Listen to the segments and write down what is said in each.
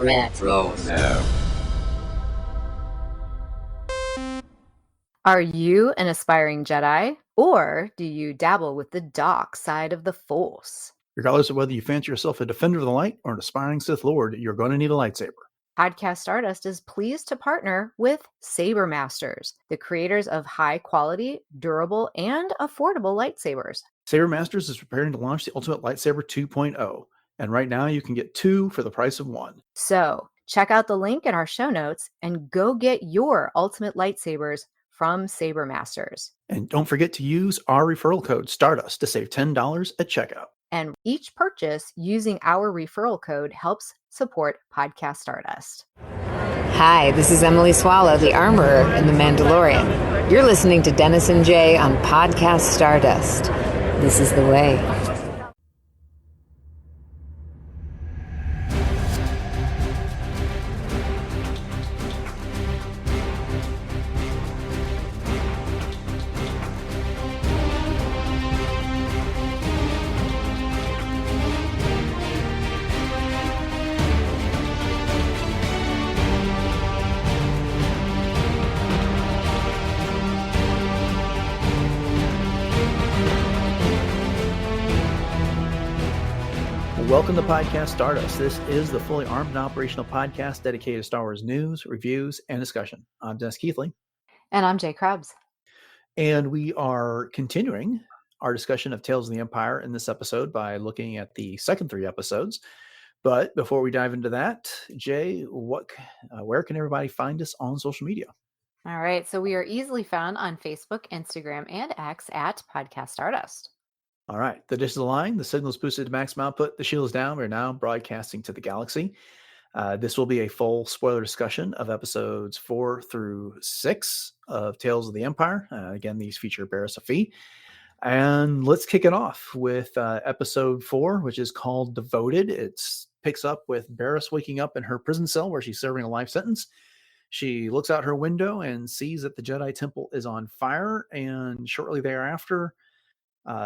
Retro. Are you an aspiring Jedi, or do you dabble with the dark side of the Force? Regardless of whether you fancy yourself a defender of the light or an aspiring Sith Lord, you're going to need a lightsaber. Podcast Stardust is pleased to partner with Saber Masters, the creators of high-quality, durable, and affordable lightsabers. Saber Masters is preparing to launch the Ultimate Lightsaber 2.0, and right now you can get 2 for the price of 1. So, check out the link in our show notes and go get your Ultimate Lightsabers from Saber Masters. And don't forget to use our referral code STARDUST to save $10 at checkout. And each purchase using our referral code helps support Podcast Stardust. Hi, this is Emily Swallow, the armorer in The Mandalorian. You're listening to Dennis and Jay on Podcast Stardust. This is the way. Welcome to Podcast Stardust. This is the fully armed and operational podcast dedicated to Star Wars news, reviews, and discussion. I'm Dennis Keithley. And I'm Jay Krebs. And we are continuing our discussion of Tales of the Empire in this episode by looking at the second 3 episodes. But before we dive into that, Jay, where can everybody find us on social media? All right. So we are easily found on Facebook, Instagram, and X at Podcast Stardust. All right. The dish is aligned. The signal is boosted to maximum output. The shield is down. We're now broadcasting to the galaxy. This will be a full spoiler discussion of episodes 4 through 6 of Tales of the Empire. Again, these feature Barriss Offee. And let's kick it off with episode 4, which is called Devoted. It picks up with Barriss waking up in her prison cell where she's serving a life sentence. She looks out her window and sees that the Jedi Temple is on fire. And shortly thereafter,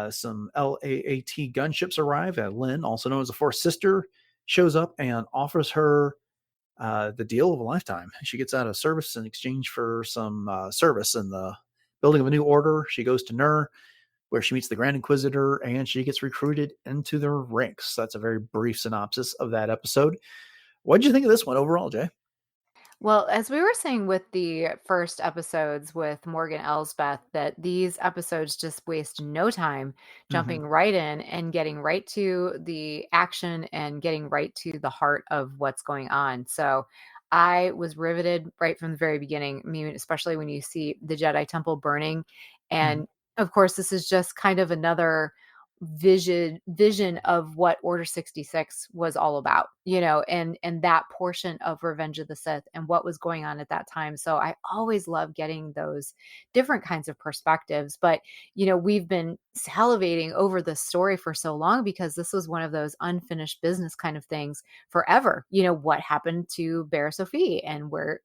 some LAAT gunships arrive. Lynn, also known as the Force Sister, shows up and offers her the deal of a lifetime. She gets out of service in exchange for some service in the building of a new order. She goes to Nur, where she meets the Grand Inquisitor, and she gets recruited into their ranks. That's a very brief synopsis of that episode. What did you think of this one overall, Jay? Well, as we were saying with the first episodes with Morgan Elsbeth, that these episodes just waste no time jumping right in and getting right to the action and getting right to the heart of what's going on. So I was riveted right from the very beginning. I mean, especially when you see the Jedi Temple burning. And of course, this is just kind of another vision of what Order 66 was all about, and that portion of Revenge of the Sith and what was going on at that time. So I always love getting those different kinds of perspectives. But we've been salivating over this story for so long because this was one of those unfinished business kind of things forever. What happened to Barriss Offee, and where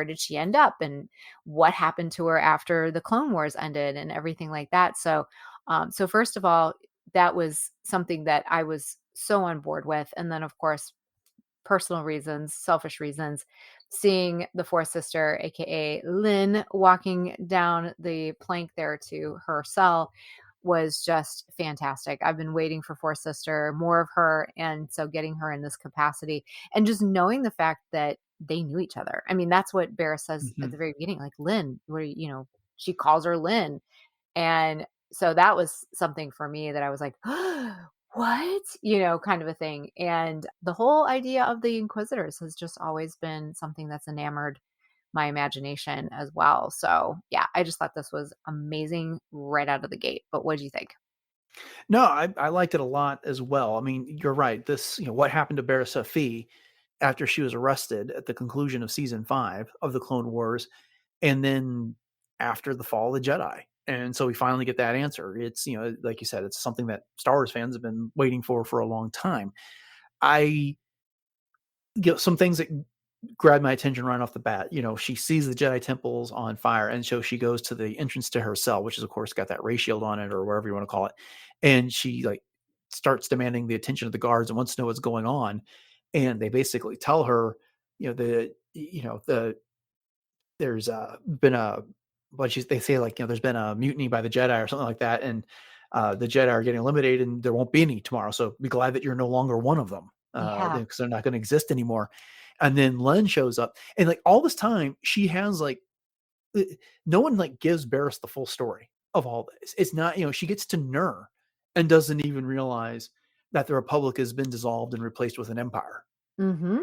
did she end up, and what happened to her after the Clone Wars ended and everything like that. So first of all, that was something that I was so on board with. And then, of course, personal reasons, selfish reasons, seeing the Force Sister, aka Lynn, walking down the plank there to her cell was just fantastic. I've been waiting for Force Sister, more of her. And so getting her in this capacity and just knowing the fact that they knew each other. I mean, that's what Barriss says at the very beginning, like Lynn, where, she calls her Lynn. And so that was something for me that I was like, what? Kind of a thing. And the whole idea of the Inquisitors has just always been something that's enamored my imagination as well. So yeah, I just thought this was amazing right out of the gate. But what do you think? No, I liked it a lot as well. I mean, you're right. This, what happened to Barriss Offee after she was arrested at the conclusion of season 5 of the Clone Wars, and then after the fall of the Jedi. And so we finally get that answer. It's, like you said, it's something that Star Wars fans have been waiting for a long time. I get some things that grabbed my attention right off the bat. She sees the Jedi temples on fire, and so she goes to the entrance to her cell, which is of course got that ray shield on it or whatever you want to call it. And she starts demanding the attention of the guards and wants to know what's going on. and they basically tell her, there's been a they say, like, there's been a mutiny by the Jedi or something like that, and the Jedi are getting eliminated, and there won't be any tomorrow. So be glad that you're no longer one of them, Yeah. because they're not going to exist anymore. And then Len shows up, and like all this time, she has like no one like gives Barriss the full story of all this. It's not, she gets to Nur and doesn't even realize that the Republic has been dissolved and replaced with an empire. Mm-hmm.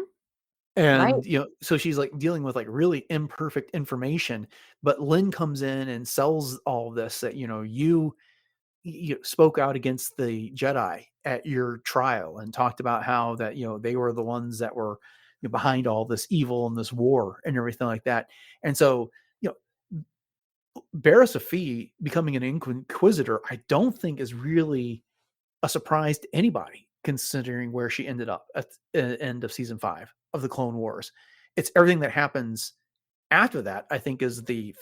Right. And so she's like dealing with like really imperfect information, but Lynn comes in and sells all of this, that you spoke out against the Jedi at your trial and talked about how that they were the ones that were behind all this evil and this war and everything like that. And so Barriss Offee becoming an Inquisitor, I don't think is really a surprise to anybody, considering where she ended up at the end of season 5 of the Clone Wars. It's everything that happens after that, I think, is the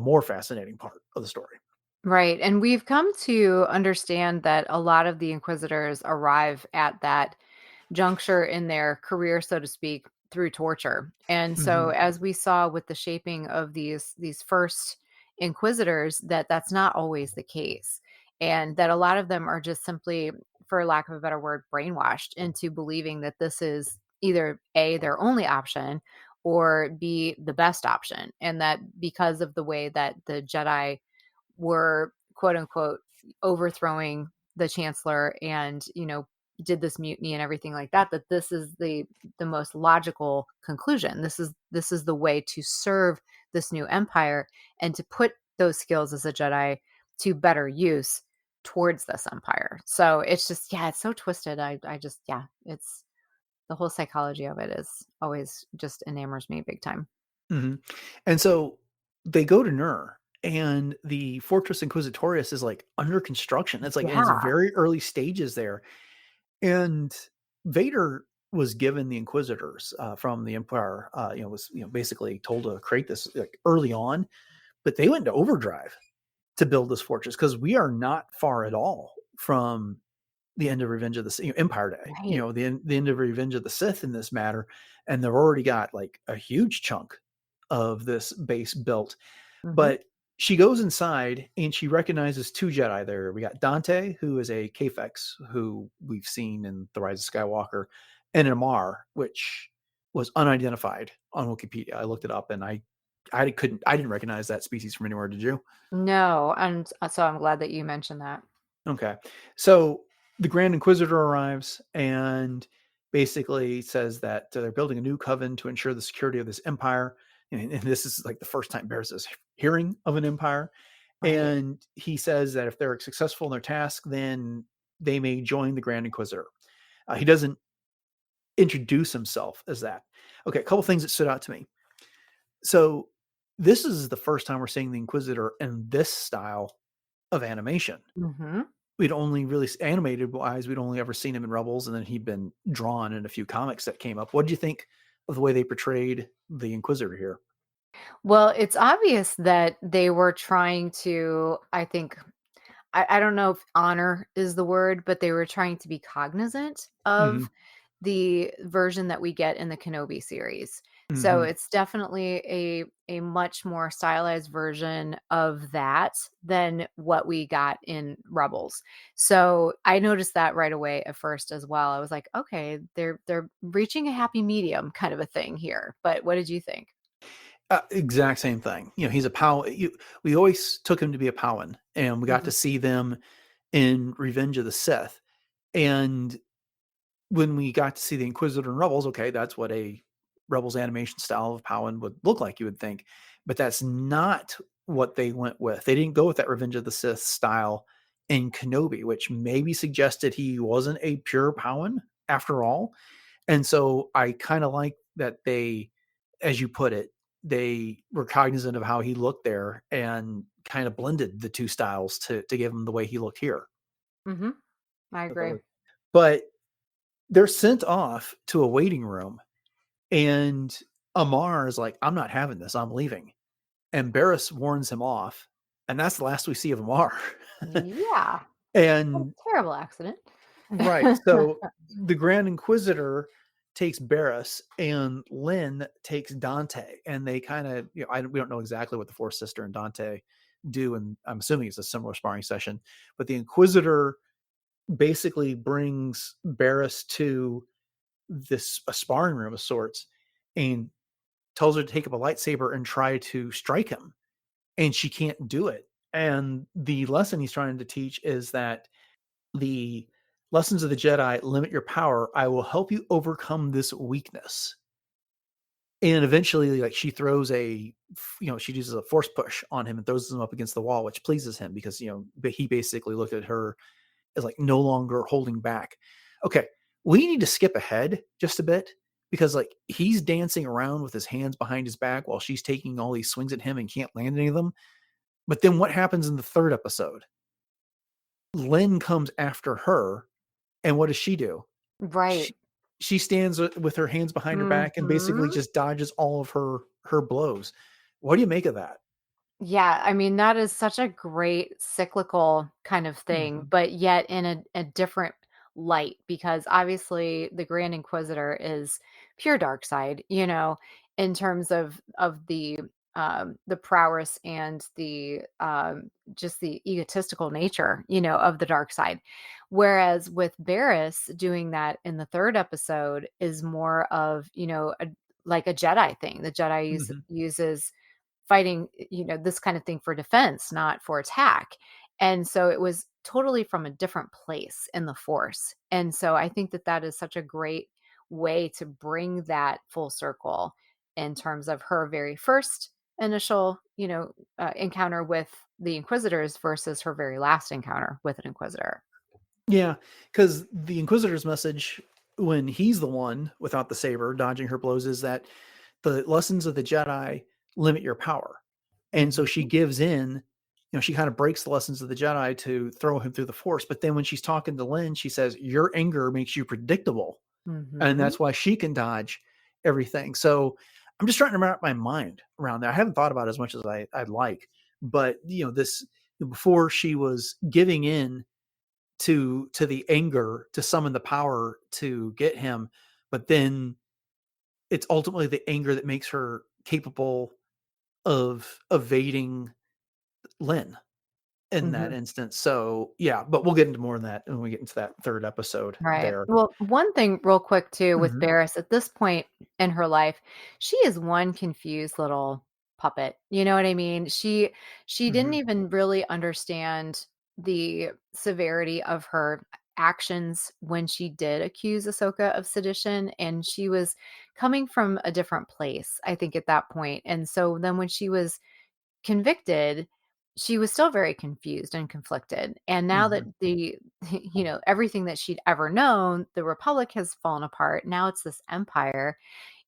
more fascinating part of the story. Right. And we've come to understand that a lot of the Inquisitors arrive at that juncture in their career, so to speak, through torture. And so, as we saw with the shaping of these first Inquisitors, that's not always the case, and that a lot of them are just simply, for lack of a better word, brainwashed into believing that this is either A, their only option, or B, the best option, and that because of the way that the Jedi were, quote unquote, overthrowing the chancellor and did this mutiny and everything like that, that this is the most logical conclusion. This is the way to serve this new empire and to put those skills as a Jedi to better use towards this empire. So it's just, yeah, it's so twisted. I just, yeah, it's the whole psychology of it is always just enamors me big time. And so they go to Nur, and the Fortress Inquisitorius is like under construction. It's like in its Yeah. very early stages there. And Vader was given the Inquisitors from the Empire, was basically told to create this like early on, but they went into overdrive to build this fortress, because we are not far at all from the end of Revenge of the Empire Day, Right. the end of Revenge of the Sith in this matter, and they've already got like a huge chunk of this base built. Hmm. But she goes inside and she recognizes 2 Jedi there. We got Dante, who is a Kafex, who we've seen in The Rise of Skywalker, and Amar, which was unidentified on Wikipedia. I looked it up, and I didn't recognize that species from anywhere. Did you? No, and so I'm glad that you mentioned that. Okay. So the Grand Inquisitor arrives and basically says that they're building a new coven to ensure the security of this empire. And this is like the first time Barriss is hearing of an empire. Right. And he says that if they're successful in their task, then they may join the Grand Inquisitor. He doesn't introduce himself as that. Okay, a couple things that stood out to me. So this is the first time we're seeing the Inquisitor in this style of animation. Hmm. We'd only really animated wise, we'd only ever seen him in Rebels, and then he'd been drawn in a few comics that came up. What did you think of the way they portrayed the Inquisitor here? Well, it's obvious that they were trying to, I think, I don't know if honor is the word, but they were trying to be cognizant Mm-hmm. of the version that we get in the Kenobi series. So Mm-hmm. it's definitely a much more stylized version of that than what we got in Rebels. So I noticed that right away at first as well. I was like, okay, they're reaching a happy medium kind of a thing here. But what did you think? Exact same thing. He's a Pow. We always took him to be a Powan, and we got Mhm. to see them in Revenge of the Sith. And when we got to see the Inquisitor in Rebels, okay, that's what a Rebels animation style of Powan would look like, you would think. But that's not what they went with. They didn't go with that Revenge of the Sith style in Kenobi, which maybe suggested he wasn't a pure Powan after all. And so I kind of like that they, as you put it, they were cognizant of how he looked there and kind of blended the two styles to give him the way he looked here. Mhm. I agree. But they're sent off to a waiting room, and Amar is like, I'm not having this. I'm leaving. And Barriss warns him off. And that's the last we see of Amar. Yeah. What a And terrible accident. Right. So the Grand Inquisitor takes Barriss and Lynn takes Dante, and they kind of, we don't know exactly what the Fourth Sister and Dante do, and I'm assuming it's a similar sparring session. But the Inquisitor basically brings Barriss to a sparring room of sorts, and tells her to take up a lightsaber and try to strike him, and she can't do it. And the lesson he's trying to teach is that the lessons of the Jedi limit your power. I will help you overcome this weakness. And eventually, like, she throws she uses a force push on him and throws him up against the wall, which pleases him because, he basically looked at her as like no longer holding back. Okay. We need to skip ahead just a bit because, like, he's dancing around with his hands behind his back while she's taking all these swings at him and can't land any of them. But then what happens in the third episode? Lynn comes after her, and what does she do? Right. She stands with her hands behind her back and basically just dodges all of her blows. What do you make of that? Yeah, I mean, that is such a great cyclical kind of thing, Mhm. but yet in a different light, because obviously the Grand Inquisitor is pure dark side, in terms of the prowess and the just the egotistical nature, of the dark side. Whereas with Barriss, doing that in the third episode is more of, like a Jedi thing. The Jedi Mhm. uses fighting, this kind of thing for defense, not for attack. And so it was totally from a different place in the Force. And so I think that that is such a great way to bring that full circle in terms of her very first initial, encounter with the Inquisitors versus her very last encounter with an Inquisitor. Yeah, because the Inquisitor's message, when he's the one without the saber dodging her blows, is that the lessons of the Jedi limit your power. And so she Mhm. gives in, she kind of breaks the lessons of the Jedi to throw him through the Force. But then when she's talking to Lynn, she says, your anger makes you predictable. And Mhm. that's why she can dodge everything. So I'm just trying to wrap my mind around that. I haven't thought about it as much as I'd like. But, this, before she was giving in to the anger to summon the power to get him, but then it's ultimately the anger that makes her capable of evading Lynn in that Mhm. instance. So yeah, but we'll get into more of that when we get into that third episode Right. there. Well, one thing real quick too with Mhm, Barriss at this point in her life, she is one confused little puppet. You know what I mean? She didn't mhm, even really understand the severity of her actions when she did accuse Ahsoka of sedition, and she was coming from a different place, I think, at that point. And so then when she was convicted, she was still very confused and conflicted. And now that mhm. everything that she'd ever known, the Republic has fallen apart. Now it's this empire.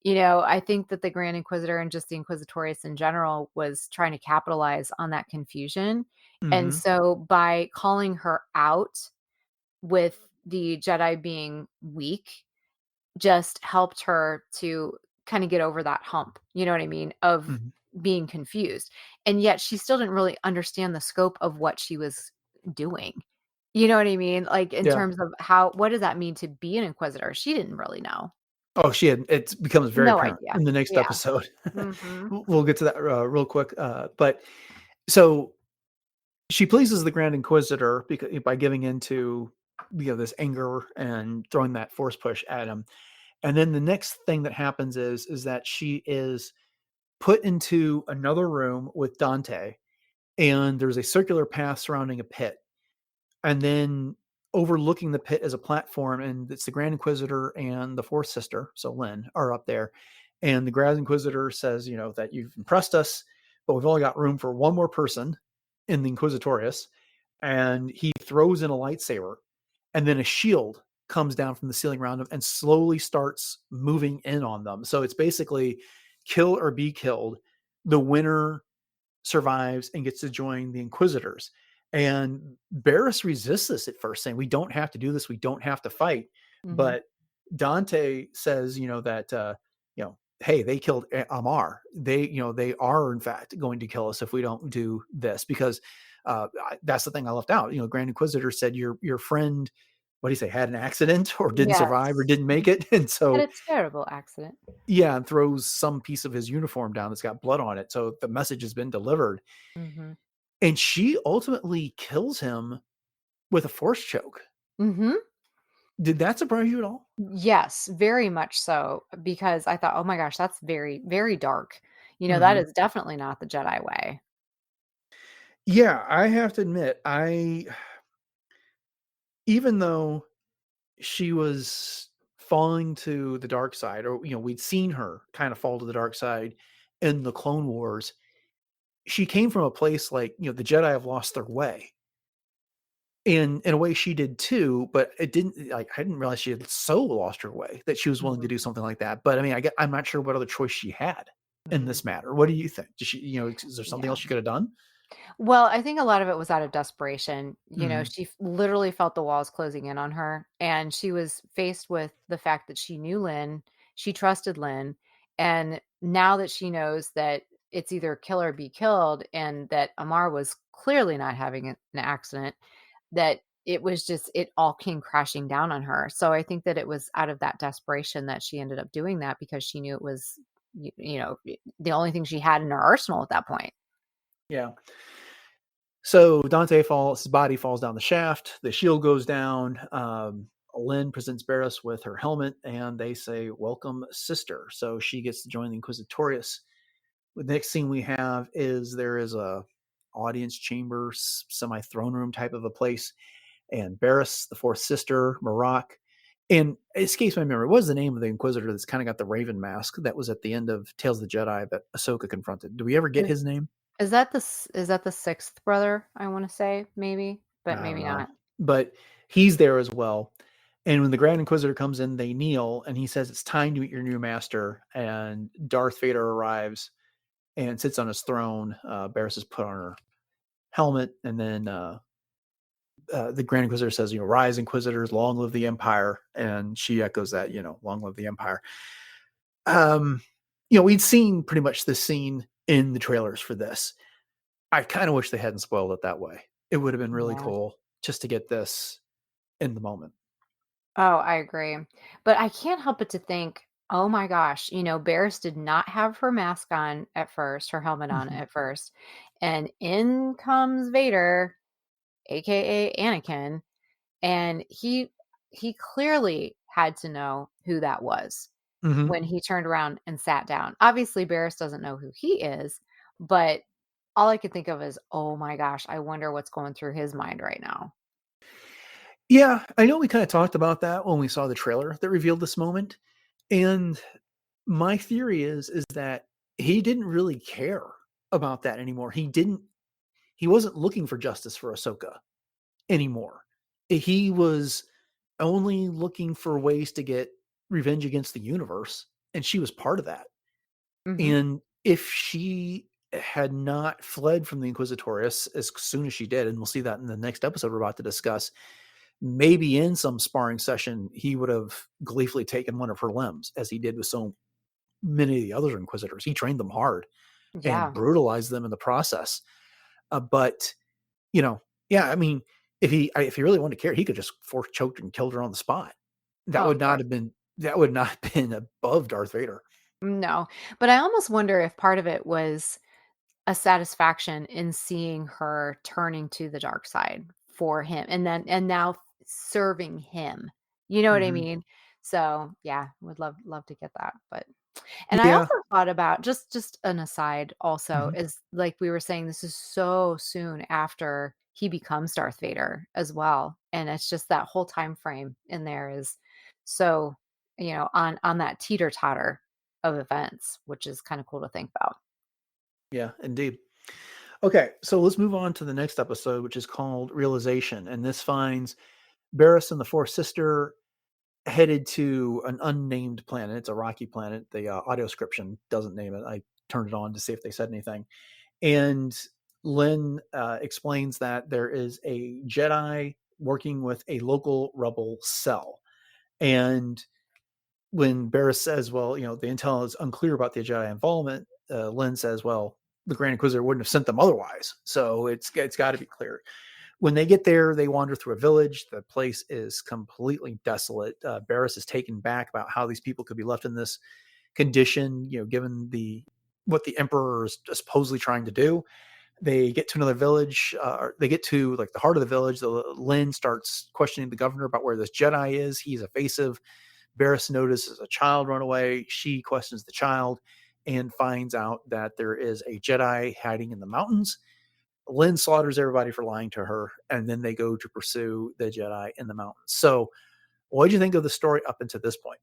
I think that the Grand Inquisitor and just the Inquisitorius in general was trying to capitalize on that confusion. And Mhm, so by calling her out with the Jedi being weak, just helped her to kind of get over that hump, you know what I mean, of mhm. being confused. And yet she still didn't really understand the scope of what she was doing. You know what I mean? Like in Yeah. terms of what does that mean to be an inquisitor? She didn't really know. Oh, it becomes very No apparent idea. in the next Yeah. episode. Mhm. We'll get to that real quick. But so she pleases the Grand Inquisitor by giving into this anger and throwing that force push at him. And then the next thing that happens is that she is put into another room with Dante, and there's a circular path surrounding a pit. And then overlooking the pit is a platform, and it's the Grand Inquisitor and the Fourth Sister, so Lynn, are up there. And the Grand Inquisitor says, that you've impressed us, but we've only got room for one more person in the Inquisitorius. And he throws in a lightsaber, and then a shield comes down from the ceiling around them and slowly starts moving in on them. So it's basically kill or be killed. The winner survives and gets to join the Inquisitors. And Barriss resists this at first, saying, we don't have to do this. We don't have to fight. Mhm. But Dante says, that, hey, they killed Amar. They are in fact going to kill us if we don't do this, because that's the thing I left out. Grand Inquisitor said, your friend what do you say, had an accident or didn't survive or Yes. didn't make it. And Had so, a terrible accident. yeah, and throws some piece of his uniform down that's got blood on it. So the message has been delivered. Mhm. And she ultimately kills him with a force choke. Mhm. Did that surprise you at all? Yes, very much so, because I thought, "Oh my gosh, that's very, very dark." That Mhm. is definitely not the Jedi way. Yeah, I have to admit, even though she was falling to the dark side, or we'd seen her kind of fall to the dark side in the Clone Wars, she came from a place like, the Jedi have lost their way. In a way she did too, but it didn't like I didn't realize she had so lost her way that she was willing to Mhm, do something like that. But I mean, I'm not sure what other choice she had in mhm. this matter. What do you think? Did she, is there something Yeah. else she could have done? Well, I think a lot of it was out of desperation. Mhm. She literally felt the walls closing in on her, and she was faced with the fact that she knew Lynn, she trusted Lynn, and now that she knows that it's either kill or be killed, and that Amar was clearly not having an accident, that it all came crashing down on her. So I think that it was out of that desperation that she ended up doing that, because she knew it was, the only thing she had in her arsenal at that point. Yeah. So Dante falls, his body falls down the shaft. The shield goes down. Lynn presents Barriss with her helmet, and they say, "Welcome, sister." So she gets to join the Inquisitorius. The next scene we have is there is a audience chamber, semi throne room type of a place, and Barriss, the fourth sister, Marak, and it escapes my memory. What was the name of the Inquisitor that's kind of got the Raven mask that was at the end of Tales of the Jedi that Ahsoka confronted? Do we ever get Is his name? is that the 6th brother, I wanna say, maybe, but I don't maybe know, not. but he's there as well. And when the Grand Inquisitor comes in, they kneel, and he says, "It's time to meet your new master." And Darth Vader arrives and sits on his throne. Barriss is put on her helmet, and then the Grand Inquisitor says, "Rise, Inquisitors, long live the Empire." And she echoes that, "Long live the Empire." Um, we'd seen pretty much this scene in the trailers for this. I kind of wish they hadn't spoiled it that way. It would have been really Yeah. cool just to get this in the moment. Oh, I agree. But I can't help but to think, "Oh my gosh," Barriss did not have her mask on at first, her helmet on Mhm. at first, and in comes Vader, AKA Anakin, and he clearly had to know who that was Mhm. when he turned around and sat down. Obviously, Barriss doesn't know who he is, but all I could think of is, "Oh my gosh, I wonder what's going through his mind right now." Yeah, I know we kind of talked about that when we saw the trailer that revealed this moment. And my theory is that he didn't really care about that anymore. He wasn't looking for justice for Ahsoka anymore. He was only looking for ways to get revenge against the universe, and she was part of that. Mhm. And if she had not fled from the Inquisitorius as soon as she did, and we'll see that in the next episode we're about to discuss, maybe in some sparring session, he would have gleefully taken one of her limbs, as he did with so many of the other Inquisitors. He trained them hard and Yeah. brutalized them in the process. But you know, yeah, I mean, if he really wanted to care, he could just force choked and killed her on the spot. That Oh, would of not course. have been that would not have been above Darth Vader. No, but I almost wonder if part of it was a satisfaction in seeing her turning to the dark side for him, and now serving him. You know what I Hmm. mean? So, yeah, would love to get that, but and I Yeah. also thought about, just an aside also, Hmm. is like we were saying, this is so soon after he becomes Darth Vader as well, and it's just that whole time frame in there is so, on that teeter-totter of events, which is kinda cool to think about. Yeah, indeed. Okay, so let's move on to the next episode, which is called Realization. And this finds Barriss and the Fourth Sister headed to an unnamed planet. It's a rocky planet. The audio description doesn't name it. I turned it on to see if they said anything. And Lynn explains that there is a Jedi working with a local rebel cell. And when Barriss says, "Well, the intel is unclear about the Jedi involvement," Lynn says, "Well, the Grand Inquisitor wouldn't have sent them otherwise, so it's got to be clear." When they get there, they wander through a village. The place is completely desolate. Barriss is taken back about how these people could be left in this condition, given what the emperor is supposedly trying to do. They get to another village. They get to like the heart of the village. Lynn starts questioning the governor about where this Jedi is. He's evasive. Barriss notices a child run away. She questions the child and finds out that there is a Jedi hiding in the mountains. Lynn slaughters everybody for lying to her, and then they go to pursue the Jedi in the mountains. So, what did you think of the story up until this point?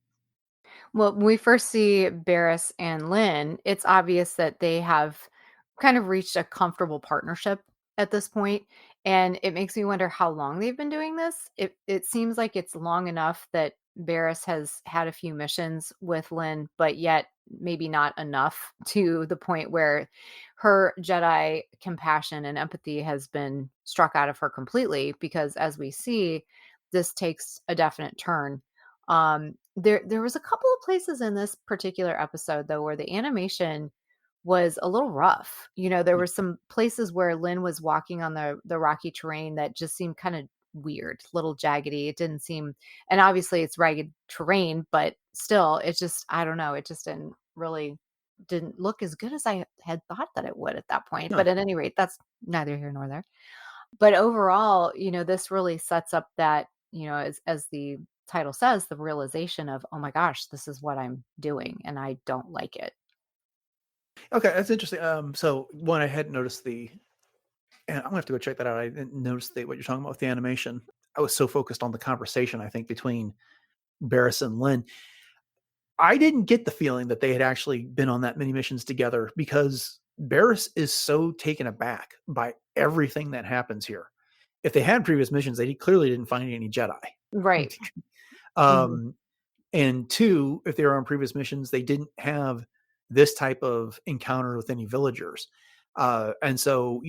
Well, when we first see Barriss and Lynn, it's obvious that they have kind of reached a comfortable partnership at this point, and it makes me wonder how long they've been doing this. It seems like it's long enough that Barriss has had a few missions with Lynn, but yet maybe not enough to the point where her Jedi compassion and empathy has been struck out of her completely, because as we see, this takes a definite turn. There was a couple of places in this particular episode though where the animation was a little rough. There were some places where Lynn was walking on the rocky terrain that just seemed kind of weird, little jaggedy. It didn't seem, and obviously it's ragged terrain, but still, it just, I don't know, it just didn't look as good as I had thought that it would at that point. No. But at any rate, that's neither here nor there. But overall, this really sets up that, as the title says, the realization of, oh my gosh, this is what I'm doing and I don't like it. Okay, that's interesting. So one, I hadn't noticed and I'm gonna have to go check that out. I didn't notice what you're talking about with the animation. I was so focused on the conversation, I think, between Barriss and Lynn. I didn't get the feeling that they had actually been on that many missions together, because Barriss is so taken aback by everything that happens here. If they had previous missions, they clearly didn't find any Jedi. Right. And two, if they were on previous missions, they didn't have this type of encounter with any villagers. And so,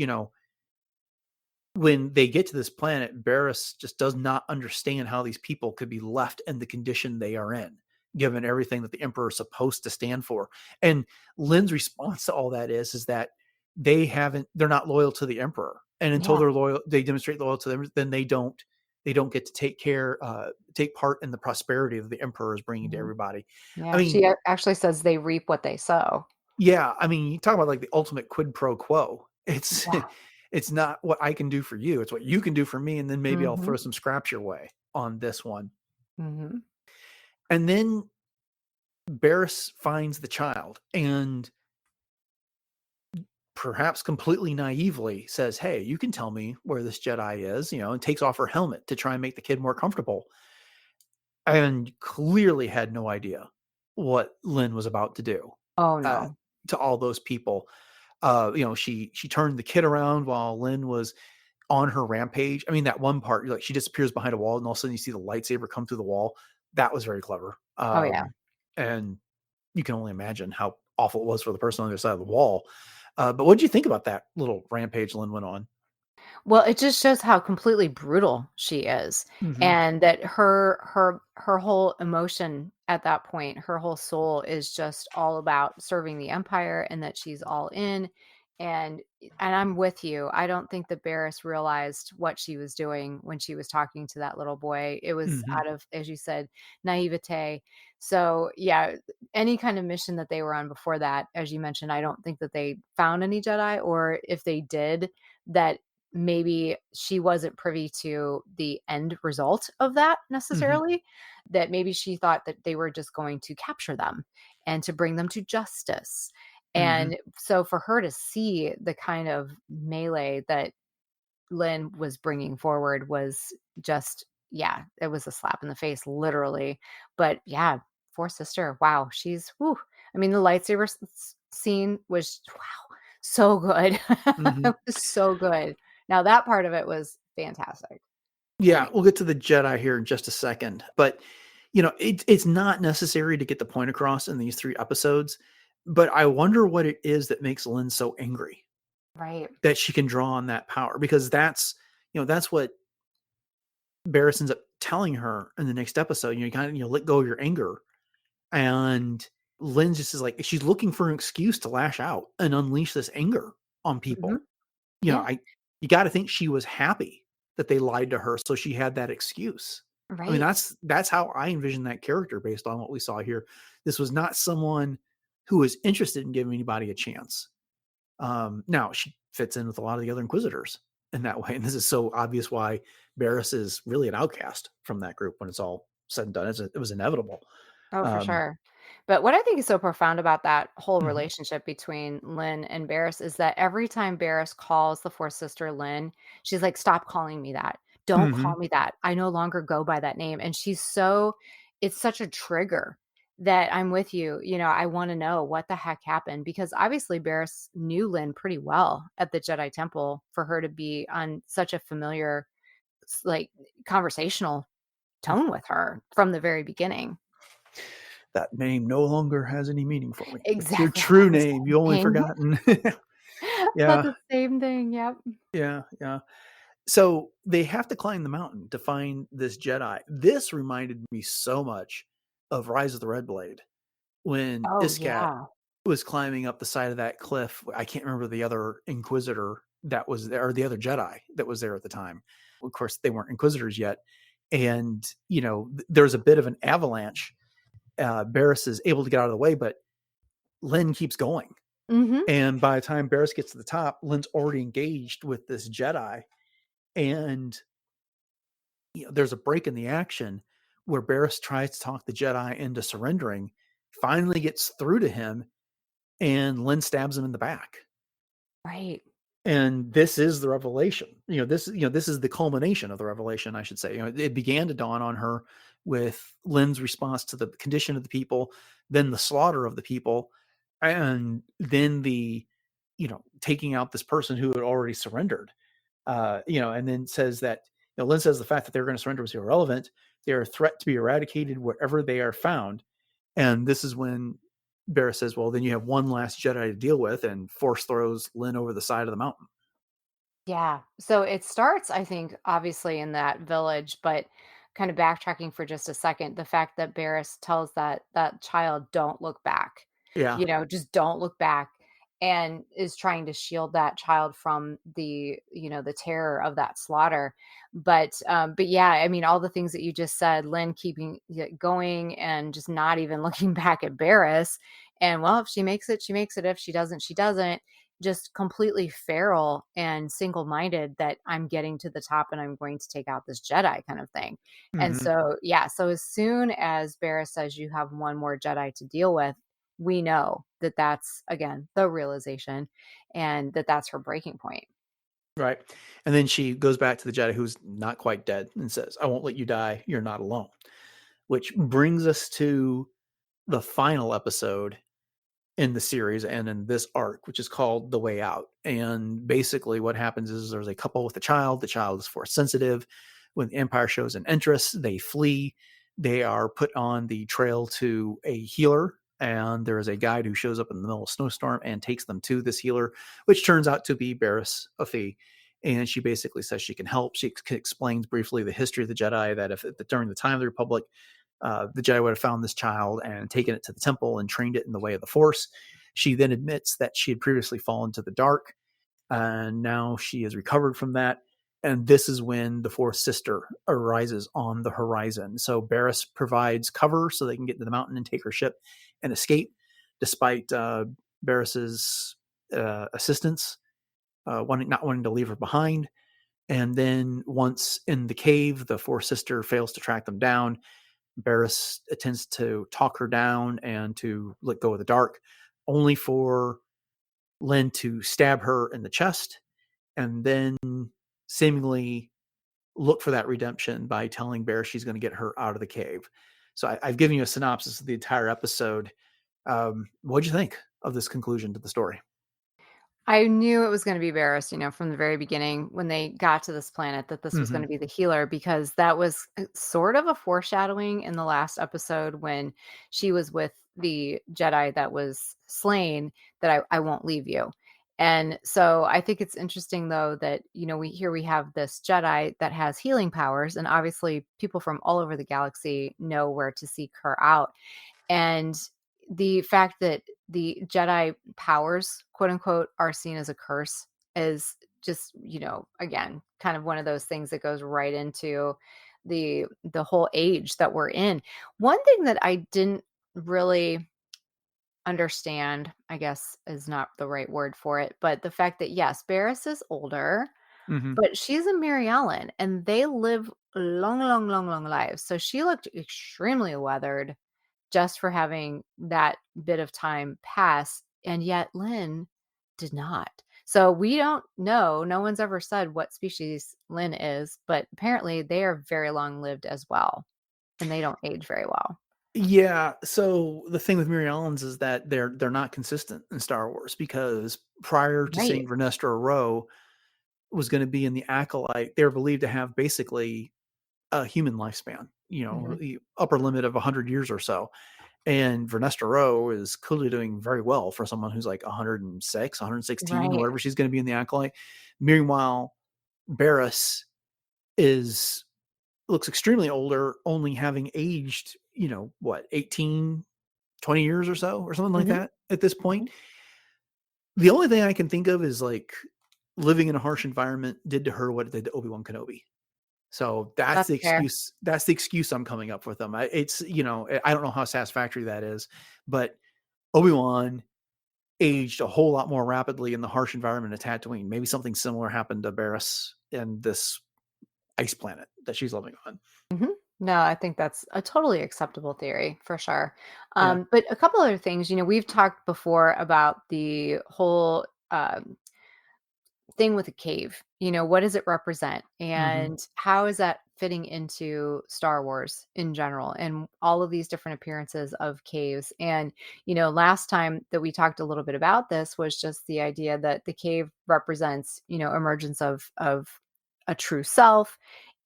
when they get to this planet, Barriss just does not understand how these people could be left in the condition they are in, given everything that the emperor is supposed to stand for. And Lynn's response to all that is that they're not loyal to the emperor. And until Yeah. they demonstrate loyalty to them, then they don't get to take part in the prosperity that the emperor is bringing to Mhm. everybody. I Yeah. mean, She actually says they reap what they sow. yeah, I mean, you talk about like the ultimate quid pro quo. It's Yeah. it's not what I can do for you, it's what you can do for me, and then maybe I'll Hmm. throw some scraps your way on this one. Hmm. And then Barriss finds the child and perhaps completely naively says, "Hey, you can tell me where this Jedi is," and takes off her helmet to try and make the kid more comfortable. And clearly had no idea what Lynn was about to do Oh uh, no. to all those people. She turned the kid around while Lynn was on her rampage. I mean, that one part, like she disappears behind a wall, and all of a sudden you see the lightsaber come through the wall. That was very clever. Oh yeah. And you can only imagine how awful it was for the person on the other side of the wall. But what did you think about that little rampage Lynn went on? Well, it just shows how completely brutal she is, Mm-hmm. and that her whole emotion at that point, her whole soul is just all about serving the empire, and that she's all in. And I'm with you. I don't think that Barriss realized what she was doing when she was talking to that little boy. It was Mm-hmm. out of, as you said, naivete. So yeah, any kind of mission that they were on before that, as you mentioned, I don't think that they found any Jedi, or if they did, that maybe she wasn't privy to the end result of that Mm-hmm. necessarily, that maybe she thought that they were just going to capture them and to bring them to justice. Mm-hmm. And so for her to see the kind of melee that Lynn was bringing forward was just, yeah, it was a slap in the face, literally. But yeah, poor sister. Wow, she's, whew. I mean, the lightsaber scene was, wow, so good. Mm-hmm. It was so good. Now that part of it was fantastic for Yeah, me. we'll get to the Jedi here in just a second, but it's not necessary to get the point across in these 3 episodes, but I wonder what it is that makes Lynn so angry Right. that she can draw on that power, because that's what Barriss ends up telling her in the next episode. You kind of let go of your anger, and Lynn just is like she's looking for an excuse to lash out and unleash this anger on Hmm. people. Yeah. I you got to think she was happy that they lied to her, so she had that excuse. I mean, Right. that's how I envision that character based on what we saw here. This was not someone who was interested in giving anybody a chance. Now she fits in with a lot of the other Inquisitors in that way, and this is so obvious why Barriss is really an outcast from that group when it's all said and done. It was inevitable. Oh, for Um, sure. But what I think is so profound about that whole mhm, relationship between Lynn and Barriss is that every time Barriss calls the fourth sister Lynn, she's like, "Stop calling me that. Don't call mhm. me that. I no longer go by that name." And it's such a trigger that I'm with you. I want to know what the heck happened because obviously Barriss knew Lynn pretty well at the Jedi Temple for her to be on such a familiar, like, conversational tone with her from the very beginning. That name no longer has any meaning for me. What's your Exactly, I true thought the name? same You only thing. forgotten. I thought Yeah, the same thing, yep. yeah, yeah. So they have to climb the mountain to find this Jedi. This reminded me so much of Rise of the Red Blade when Oh, Iskat yeah. was climbing up the side of that cliff. I can't remember the other Inquisitor that was there, or the other Jedi that was there at the time. Of course, they weren't Inquisitors yet. And, there's a bit of an avalanche. Barriss is able to get out of the way, but Lynn keeps going. Mhm. And by the time Barriss gets to the top, Lynn's already engaged with this Jedi. And there's a break in the action where Barriss tries to talk the Jedi into surrendering, finally gets through to him, and Lynn stabs him in the back. Right. And this is the revelation. This is the culmination of the revelation, I should say. It began to dawn on her with Lynn's response to the condition of the people, then the slaughter of the people, and then the taking out this person who had already surrendered. And then says that Lynn says the fact that they're going to surrender was irrelevant. They are a threat to be eradicated wherever they are found. And this is when Barriss says, well, then you have one last Jedi to deal with, and force throws Lynn over the side of the mountain. Yeah. So it starts, I think, obviously in that village, but kind of backtracking for just a second, the fact that Barris tells that child, "Don't look back." Yeah. Just don't look back, and is trying to shield that child from the terror of that slaughter. But yeah, I mean, all the things that you just said, Lynn keeping it going and just not even looking back at Barris. And well, if she makes it, she makes it. If she doesn't, she doesn't, just completely feral and single-minded that I'm getting to the top and I'm going to take out this Jedi kind of thing. And Hmm. so, yeah, so as soon as Barriss says you have one more Jedi to deal with, we know that that's again the realization and that that's her breaking point. Right. And then she goes back to the Jedi who's not quite dead and says, I won't let you die. You're not alone. Which brings us to the final episode in the series and in this arc, which is called The Way Out. And basically what happens is there's a couple with a child. The child is force sensitive. When the Empire shows an interest, they flee. They are put on the trail to a healer, and there is a guide who shows up in the middle of a snowstorm and takes them to this healer, which turns out to be Barriss Offee. And she basically says she can help. She explains briefly the history of the Jedi, that if during the time of the Republic, the Jedi would have found this child and taken it to the temple and trained it in the way of the Force. She then admits that she had previously fallen to the dark, and now she is recovered from that. And this is when the fourth sister arises on the horizon. So Barriss provides cover so they can get to the mountain and take her ship and escape, despite Barriss's assistance, not wanting to leave her behind. And then once in the cave, the fourth sister fails to track them down. Barriss attempts to talk her down and to let go of the dark, only for Lynn to stab her in the chest and then seemingly look for that redemption by telling Barriss she's going to get her out of the cave. So I've given you a synopsis of the entire episode. What'd you think of this conclusion to the story? I knew it was gonna be Varys, from the very beginning when they got to this planet that this was Mm-hmm. gonna be the healer because that was sort of a foreshadowing in the last episode when she was with the Jedi that was slain that I won't leave you. And so I think it's interesting though that, we have this Jedi that has healing powers, and obviously people from all over the galaxy know where to seek her out. And the fact that the Jedi powers, quote unquote, are seen as a curse is just, again, kind of one of those things that goes right into the whole age that we're in. One thing that I didn't really understand, I guess is not the right word for it, but the fact that yes, Barriss is older, Mm-hmm. but she's a Mary Ellen and they live long, long, long, long lives. So she looked extremely weathered just for having that bit of time pass. And yet Lynn did not. So we don't know. No one's ever said what species Lynn is, but apparently they are very long lived as well. And they don't age very well. Yeah, so the thing with Mary Ellens is that they're not consistent in Star Wars, because prior to Right. seeing Vernestra Rowe was going to be in the Acolyte, they were believed to have basically a human lifespan, Mhm. the upper limit of 100 years or so. And Vernestra Rowe is clearly doing very well for someone who's like 106, 116, or Right. whatever she's going to be in the Acolyte. Meanwhile, Barriss is looks extremely older, only having aged, 18, 20 years or so, or something like Mhm. that at this point. Mhm. The only thing I can think of is like living in a harsh environment did to her what it did to Obi-Wan Kenobi. So that's That's the fair. excuse. That's the excuse I'm coming up with them. It's, I don't know how satisfactory that is, but Obi-Wan aged a whole lot more rapidly in the harsh environment of Tatooine. Maybe something similar happened to Barriss in this ice planet that she's living on. Mhm. No, I think that's a totally acceptable theory for sure. Yeah. But a couple other things, we've talked before about the whole thing with a cave. What does it represent? Mm-hmm. And how is that fitting into Star Wars in general and all of these different appearances of caves? And, last time that we talked a little bit about this was just the idea that the cave represents, emergence of a true self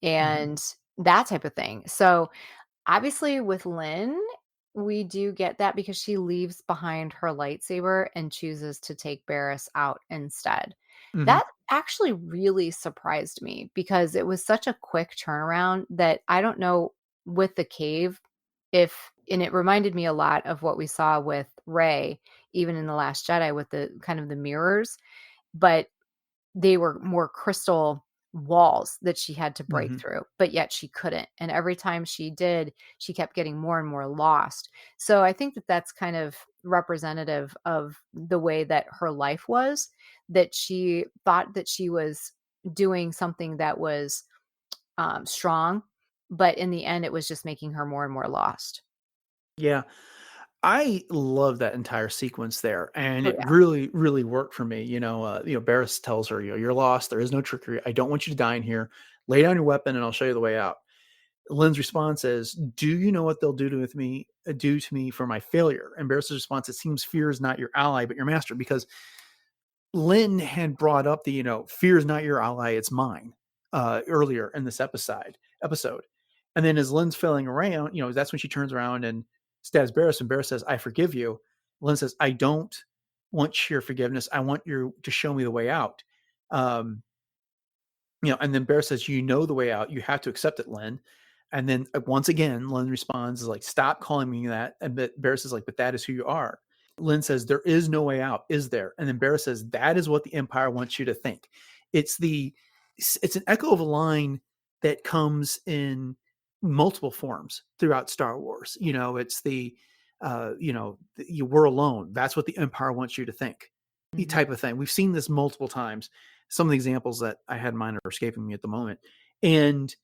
Mm-hmm. and that type of thing. So obviously, with Lynn, we do get that because she leaves behind her lightsaber and chooses to take Barriss out instead. Mm-hmm. That actually really surprised me because it was such a quick turnaround that I don't know with the cave if, and it reminded me a lot of what we saw with Rey, even in The Last Jedi with the kind of the mirrors, but they were more crystal walls that she had to break Mm-hmm. through, but yet she couldn't. And every time she did, she kept getting more and more lost. So I think that that's kind of representative of the way that her life was, that she thought that she was doing something that was strong, but in the end, it was just making her more and more lost. Yeah. I love that entire sequence there, and Oh, it yeah. really, really worked for me. Barriss tells her, "You're lost. There is no trickery. I don't want you to die in here. Lay down your weapon, and I'll show you the way out." Lynn's response is, "Do you know what they'll do to me for my failure?" And Barriss's response, "It seems fear is not your ally, but your master." Because Lynn had brought up the, fear is not your ally, it's mine, earlier in this episode. And then as Lynn's filling around, that's when she turns around and stabs Barriss, and Barriss says, "I forgive you." Lynn says, "I don't want your forgiveness. I want you to show me the way out." Um, and then Barriss says, "You know the way out. You have to accept it, Lynn." And then once again, Lynn responds is like, "Stop calling me that." And Barriss is like, "But that is who you are." Lynn says, "There is no way out, is there?" And then Barriss says, "That is what the Empire wants you to think." It's it's an echo of a line that comes in multiple forms throughout Star Wars. It's you were alone. That's what the Empire wants you to think, Mhm. type of thing. We've seen this multiple times. Some of the examples that I had in mind are escaping me at the moment. And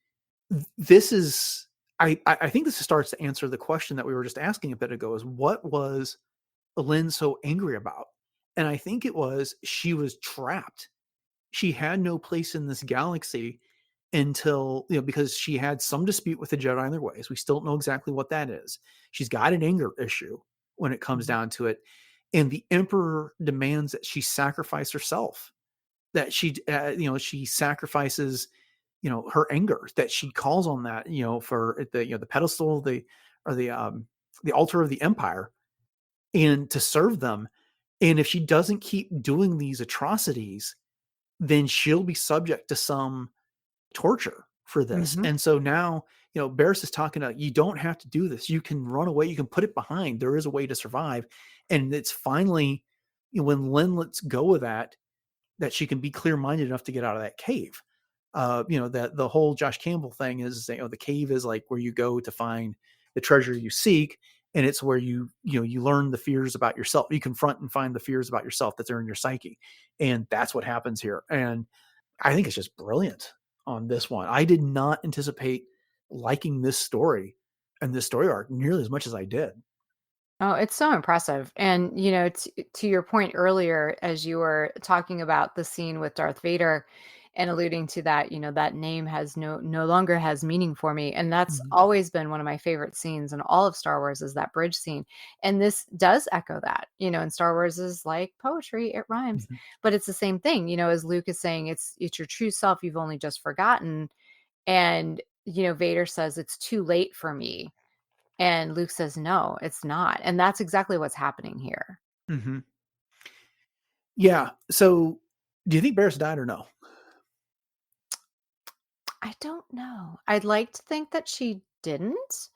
this is, I think this starts to answer the question that we were just asking a bit ago, is what was Lynn so angry about? And I think it was she was trapped. She had no place in this galaxy until, because she had some dispute with the Jedi and their ways. We still don't know exactly what that is. She's got an anger issue when it comes Mhm. down to it. And the Emperor demands that she sacrifice herself, that she sacrifices, her anger, that she calls on that, for the pedestal, the altar of the Empire, and to serve them. And if she doesn't keep doing these atrocities, then she'll be subject to some torture for this. Mhm. And so now, Barriss is talking about, you don't have to do this. You can run away. You can put it behind. There is a way to survive. And it's finally, when Lynn lets go of that, that she can be clear-minded enough to get out of that cave. That the whole Josh Campbell thing is, the cave is like where you go to find the treasure you seek, and it's where you learn the fears about yourself. You confront and find the fears about yourself that are in your psyche, and that's what happens here. And I think it's just brilliant on this one. I did not anticipate liking this story and this story arc nearly as much as I did. Oh, it's so impressive. And, to your point earlier, as you were talking about the scene with Darth Vader and alluding to that, that name has no longer has meaning for me. And that's Mhm. always been one of my favorite scenes in all of Star Wars is that bridge scene. And this does echo that, and Star Wars is like poetry, it rhymes. Mhm. But it's the same thing, as Luke is saying, it's your true self you've only just forgotten. And, Vader says it's too late for me. And Luke says, "No, it's not." And that's exactly what's happening here. Mhm. Yeah. So, do you think Barriss died or no? I don't know. I'd like to think that she didn't,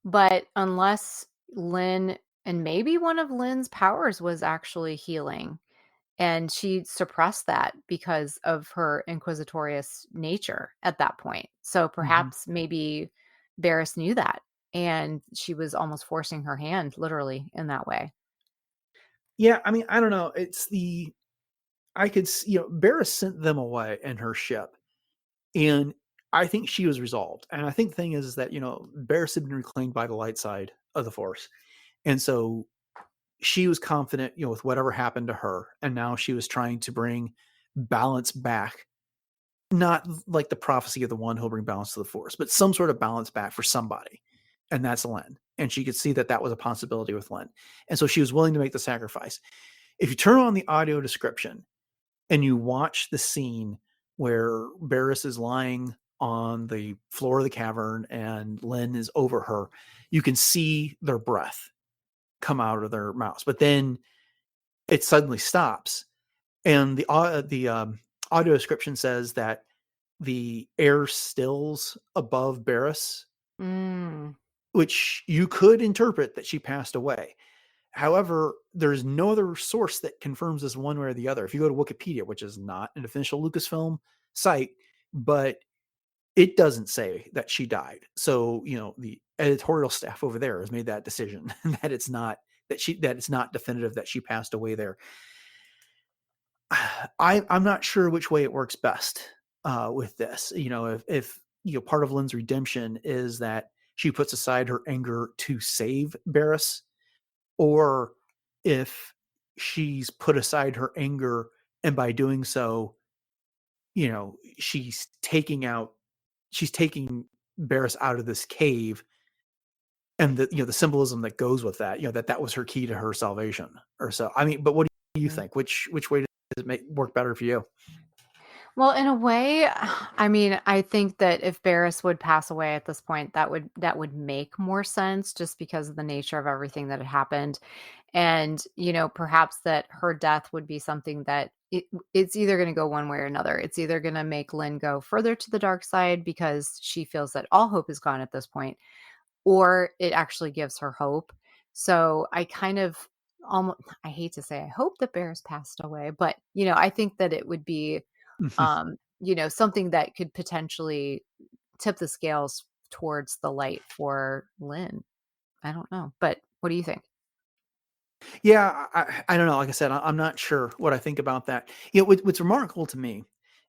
but unless Lynn and maybe one of Lynn's powers was actually healing, and she suppressed that because of her inquisitorious nature at that point. So Mhm. perhaps maybe Barriss knew that, and she was almost forcing her hand literally in that way. Yeah. I mean, I don't know. I could, Barriss sent them away in her ship, and I think she was resolved. And I think the thing is that, Barriss had been reclaimed by the light side of the Force. And so she was confident, with whatever happened to her. And now she was trying to bring balance back, not like the prophecy of the one who'll bring balance to the Force, but some sort of balance back for somebody. And that's Len. And she could see that that was a possibility with Len. And so she was willing to make the sacrifice. If you turn on the audio description and you watch the scene where Barriss is lying on the floor of the cavern and Len is over her, you can see their breath come out of their mouths. But then it suddenly stops, and the audio description says that the air stills above Barriss, Mm, which you could interpret that she passed away. However, there's no other source that confirms this one way or the other. If you go to Wikipedia, which is not an official Lucasfilm site, but it doesn't say that she died. So, the editorial staff over there has made that decision that it's not definitive that she passed away there. I'm not sure which way it works best with this. If part of Lynn's redemption is that she puts aside her anger to save Barriss, or if she's put aside her anger and by doing so, she's taking Barriss out of this cave, and the symbolism that goes with that, that was her key to her salvation or so. I mean, but what do you mm. think? Which way does it work better for you? Well, in a way, I mean, I think that if Barriss would pass away at this point, that would make more sense just because of the nature of everything that had happened. And, perhaps that her death would be something that it's either going to go one way or another. It's either going to make Lynn go further to the dark side because she feels that all hope is gone at this point, or it actually gives her hope. So I kind of almost, I hate to say, I hope that Barriss passed away, but, I think that it would be something that could potentially tip the scales towards the light for Lynn. I don't know, but what do you think? Yeah, I don't know. Like I said, I'm not sure what I think about that. What's remarkable to me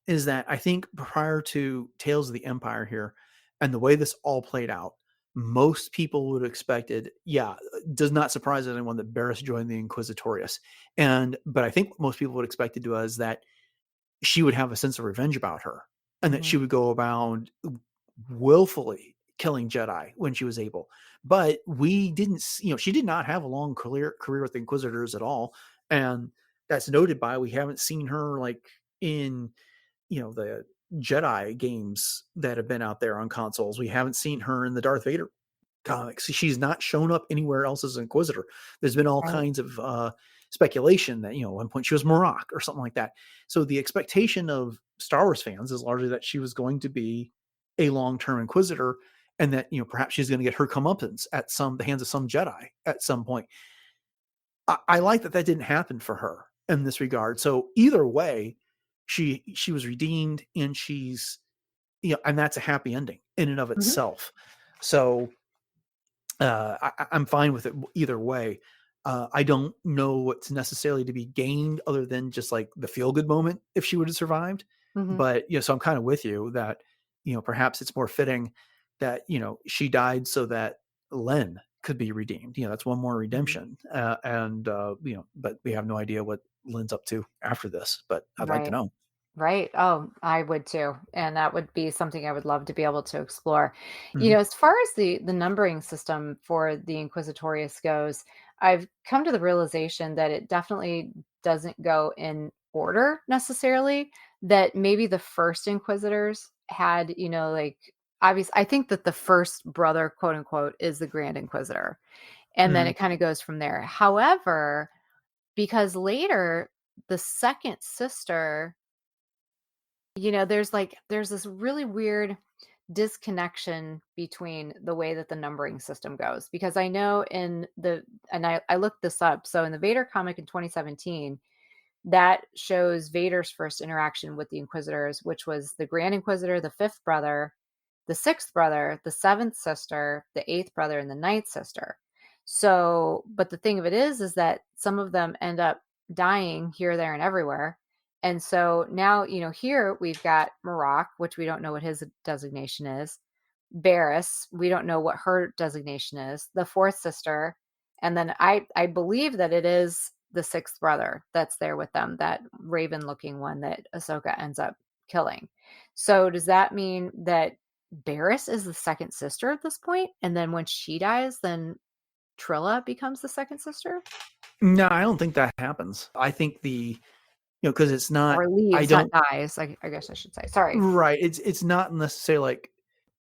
is that I think prior to Tales of the Empire here and the way this all played out, most people would have expected, does not surprise anyone that Barriss joined the Inquisitorius. But I think what most people would expected was that she would have a sense of revenge about her, and that Mhm. she would go about willfully killing Jedi when she was able. But we didn't, she did not have a long career with the Inquisitors at all, and that's noted by we haven't seen her like in the Jedi games that have been out there on consoles. We haven't seen her in the Darth Vader comics. She's not shown up anywhere else as an Inquisitor. There's been all Right. kinds of speculation that, at one point she was Morag or something like that. So the expectation of Star Wars fans is largely that she was going to be a long-term Inquisitor, and that, perhaps she's going to get her comeuppance at the hands of some Jedi at some point. I like that didn't happen for her in this regard. So either way, she was redeemed, and she's, and that's a happy ending in and of itself. So I'm fine with it either way. I don't know what's necessarily to be gained other than just like the feel good moment if she would have survived. But so I'm kind of with you that perhaps it's more fitting that she died so that Len could be redeemed. That's one more redemption, and but we have no idea what Len's up to after this. But I'd like to Right. know. Right. Oh, I would too. And that would be something I would love to be able to explore. Mhm. As far as the numbering system for the Inquisitorius goes, I've come to the realization that it definitely doesn't go in order necessarily. That maybe the first Inquisitors had, like obvious I think that the first brother, quote unquote, is the Grand Inquisitor. And then Mhm. it kind of goes from there. However, because later the second sister, there's this really weird disconnection between the way that the numbering system goes, because I know I looked this up. So in the Vader comic in 2017, that shows Vader's first interaction with the Inquisitors, which was the Grand Inquisitor, the fifth brother, the sixth brother, the seventh sister, the eighth brother, and the ninth sister. So, but the thing of it is that some of them end up dying here, there, and everywhere. And so now, here we've got Maroc, which we don't know what his designation is. Barriss, we don't know what her designation is. The fourth sister, and then I believe that it is the sixth brother that's there with them, that raven looking one that Ahsoka ends up killing. So does that mean that Barriss is the second sister at this point? And then when she dies, then Trilla becomes the second sister? No, I don't think that happens. I think because it's not. Or I leaves, not don't. dies, I guess I should say. Sorry. Right. It's not necessarily like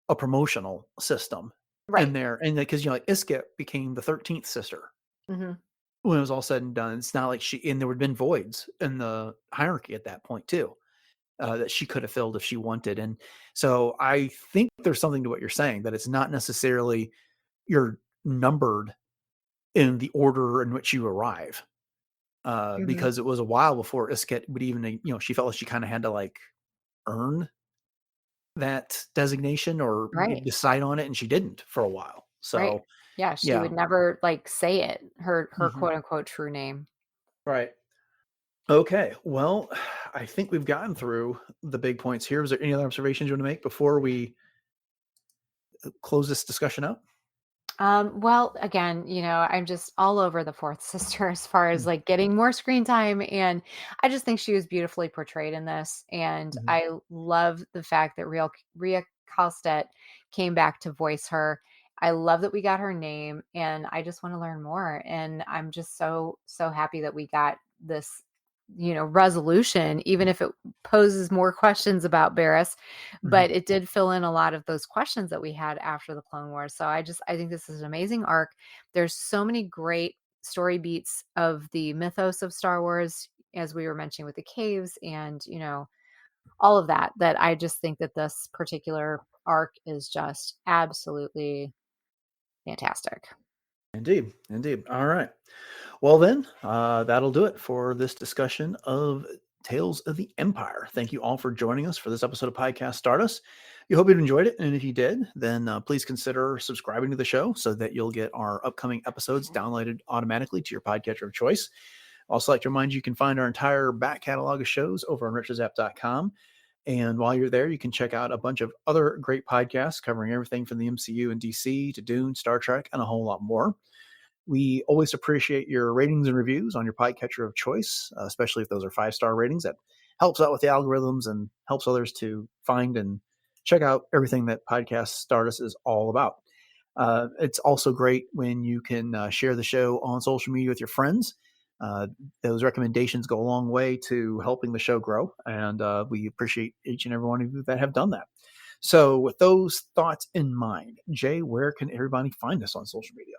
a promotional system in Right. there, and because like Iskit became the 13th sister Hmm. when it was all said and done. It's not like and there would have been voids in the hierarchy at that point too, that she could have filled if she wanted. And so I think there's something to what you're saying, that it's not necessarily you're numbered in the order in which you arrive, Hmm. because it was a while before Iskit would even, she felt like she kind of had to like earn that designation or Right. decide on it, and she didn't for a while. Right. So Yeah, she yeah. would never say it, her Mhm. quote unquote true name. Right. Okay. Well, I think we've gotten through the big points here. Is there any other observations you want to make before we close this discussion up? Well, again, I'm just all over the fourth sister as far as Mm. getting more screen time. And I just think she was beautifully portrayed in this. And Mhm. I love the fact that Rhea Calstet came back to voice her. I love that we got her name, and I just want to learn more. And I'm just so, so happy that we got this, resolution, even if it poses more questions about Barriss, Mhm. but it did fill in a lot of those questions that we had after the Clone Wars. So I think this is an amazing arc. There's so many great story beats of the mythos of Star Wars, as we were mentioning with the caves and, all of that I just think that this particular arc is just absolutely fantastic. Indeed. Indeed. All right. Well, then, that'll do it for this discussion of Tales of the Empire. Thank you all for joining us for this episode of Podcast Stardust. We hope you enjoyed it. And if you did, then please consider subscribing to the show so that you'll get our upcoming episodes downloaded automatically to your podcatcher of choice. Also, like to remind you, you can find our entire back catalog of shows over on richazapp.com. And while you're there, you can check out a bunch of other great podcasts covering everything from the MCU and DC to Dune, Star Trek, and a whole lot more. We always appreciate your ratings and reviews on your podcatcher of choice, especially if those are 5-star ratings. That helps out with the algorithms and helps others to find and check out everything that Podcast Stardust is all about. It's also great when you can share the show on social media with your friends. Those recommendations go a long way to helping the show grow, and we appreciate each and every one of you that have done that. So with those thoughts in mind, Jay, where can everybody find us on social media?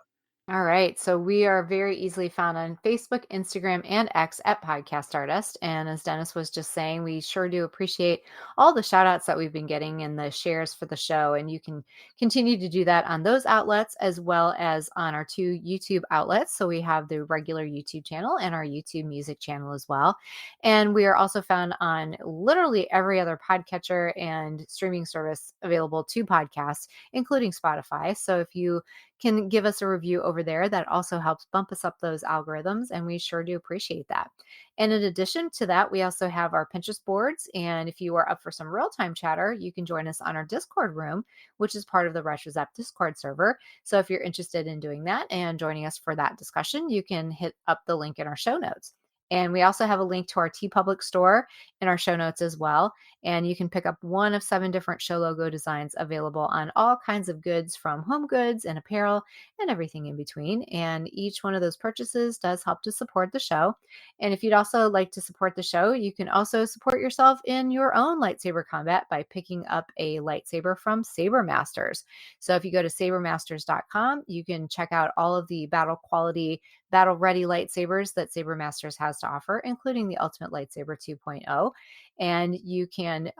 All right. So we are very easily found on Facebook, Instagram, and X at Podcast Stardust. And as Dennis was just saying, we sure do appreciate all the shout outs that we've been getting and the shares for the show. And you can continue to do that on those outlets as well as on our 2 YouTube outlets. So we have the regular YouTube channel and our YouTube music channel as well. And we are also found on literally every other podcatcher and streaming service available to podcasts, including Spotify. So if you can give us a review over there, that also helps bump us up those algorithms, and we sure do appreciate that. And in addition to that, we also have our Pinterest boards, and if you are up for some real-time chatter, you can join us on our Discord room, which is part of the RetroZap Discord server. So if you're interested in doing that and joining us for that discussion, you can hit up the link in our show notes. And we also have a link to our TeePublic store in our show notes as well. And you can pick up one of 7 different show logo designs available on all kinds of goods, from home goods and apparel and everything in between. And each one of those purchases does help to support the show. And if you'd also like to support the show, you can also support yourself in your own lightsaber combat by picking up a lightsaber from Saber Masters. So if you go to sabermasters.com, you can check out all of the battle quality, battle ready lightsabers that Saber Masters has to offer, including the Ultimate Lightsaber 2.0. And you can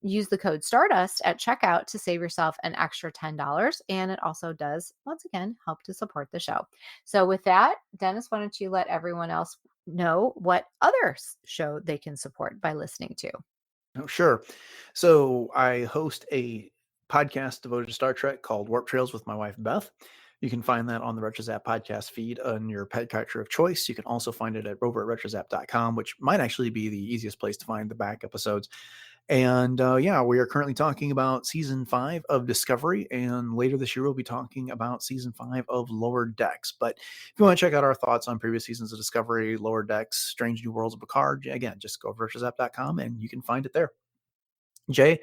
use the code Stardust at checkout to save yourself an extra $10. And it also does, once again, help to support the show. So with that, Dennis, why don't you let everyone else know what other show they can support by listening to? Oh, sure. So I host a podcast devoted to Star Trek called Warp Trails with my wife, Beth. You can find that on the RetroZap podcast feed on your podcatcher of choice. You can also find it over at retrozap.com, which might actually be the easiest place to find the back episodes. And we are currently talking about season 5 of Discovery, and later this year we'll be talking about season 5 of Lower Decks. But if you want to check out our thoughts on previous seasons of Discovery, Lower Decks, Strange New Worlds of Picard, again, just go over to retrozap.com and you can find it there. Jay,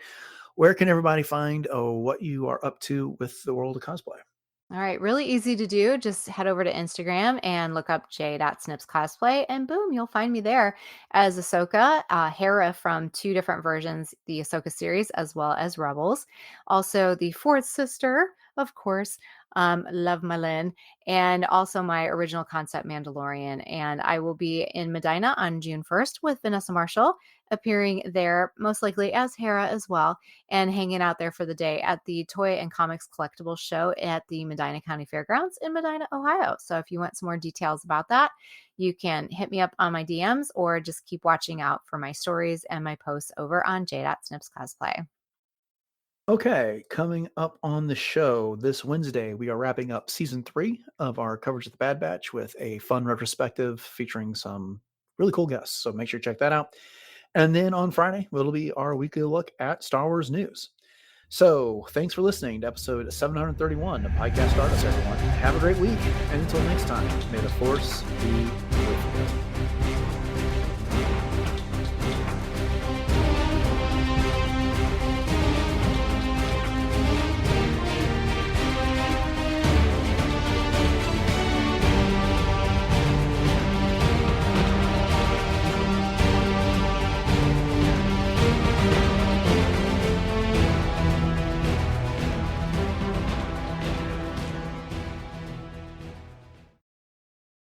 where can everybody find what you are up to with the world of cosplay? All right, really easy to do. Just head over to Instagram and look up j.snips cosplay, and boom, you'll find me there as Ahsoka, Hera from 2 different versions, the Ahsoka series as well as Rebels. Also, the fourth sister, of course, Love Malin, and also my original concept Mandalorian. And I will be in Medina on June 1st with Vanessa Marshall, appearing there most likely as Hera as well, and hanging out there for the day at the Toy and Comics Collectibles Show at the Medina County Fairgrounds in Medina, Ohio. So if you want some more details about that, you can hit me up on my DMs or just keep watching out for my stories and my posts over on j.snips cosplay. Okay, coming up on the show this Wednesday, we are wrapping up season 3 of our coverage of the Bad Batch with a fun retrospective featuring some really cool guests. So make sure to check that out. And then on Friday, it'll be our weekly look at Star Wars news. So thanks for listening to episode 731 of Podcast Stardust, everyone. Have a great week. And until next time, may the Force be